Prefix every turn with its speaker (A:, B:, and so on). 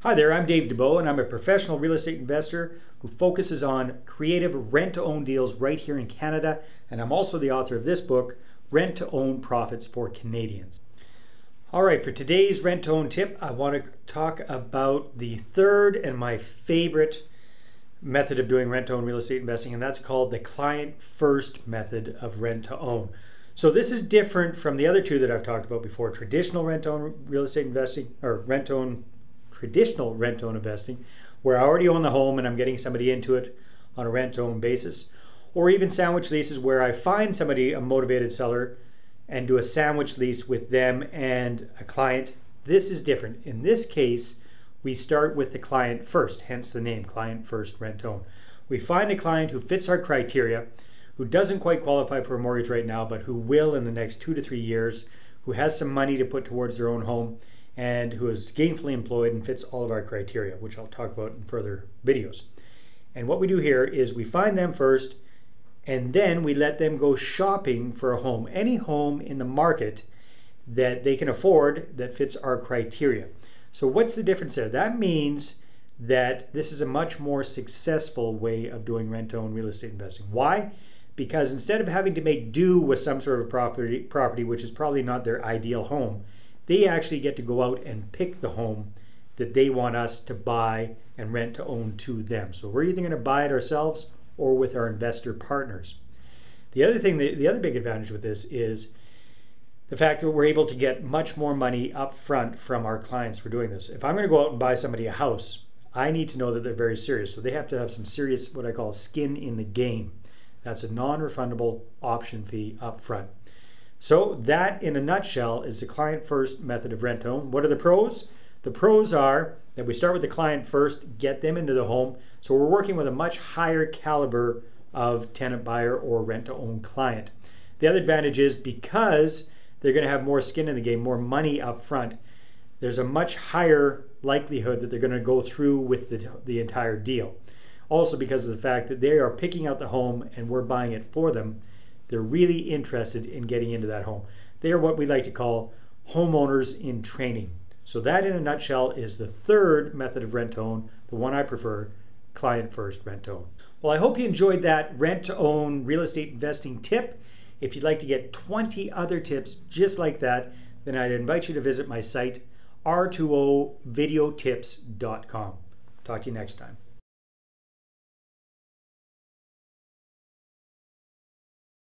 A: Hi there, I'm Dave DeBow, and I'm a professional real estate investor who focuses on creative rent-to-own deals right here in Canada, and I'm also the author of this book, Rent-to-Own Profits for Canadians. All right, for today's rent-to-own tip, I want to talk about the third and my favorite method of doing rent-to-own real estate investing, and that's called the client-first method of rent-to-own. So this is different from the other two that I've talked about before, traditional rent-to-own real estate investing, or traditional rent-to-own investing, where I already own the home and I'm getting somebody into it on a rent-to-own basis, or even sandwich leases where I find somebody, a motivated seller, and do a sandwich lease with them and a client. This is different. In this case, we start with the client first, hence the name, client first rent-to-own. We find a client who fits our criteria, who doesn't quite qualify for a mortgage right now, but who will in the next 2 to 3 years, who has some money to put towards their own home, and who is gainfully employed and fits all of our criteria, which I'll talk about in further videos. And what we do here is we find them first, and then we let them go shopping for a home, any home in the market that they can afford that fits our criteria. So what's the difference there? That means that this is a much more successful way of doing rent-to-own real estate investing. Why? Because instead of having to make do with some sort of property which is probably not their ideal home, they actually get to go out and pick the home that they want us to buy and rent to own to them. So we're either going to buy it ourselves or with our investor partners. The other thing, the other big advantage with this is the fact that we're able to get much more money up front from our clients for doing this. If I'm going to go out and buy somebody a house, I need to know that they're very serious. So they have to have some serious, what I call skin in the game. That's a non-refundable option fee up front. So that, in a nutshell, is the client-first method of rent-to-own. What are the pros? The pros are that we start with the client first, get them into the home, so we're working with a much higher caliber of tenant buyer or rent-to-own client. The other advantage is because they're going to have more skin in the game, more money up front, there's a much higher likelihood that they're going to go through with the entire deal. Also because of the fact that they are picking out the home and we're buying it for them, they're really interested in getting into that home. They are what we like to call homeowners in training. So that, in a nutshell, is the third method of rent-to-own, the one I prefer, client-first rent-to-own. Well, I hope you enjoyed that rent-to-own real estate investing tip. If you'd like to get 20 other tips just like that, then I'd invite you to visit my site, r2ovideotips.com. Talk to you next time.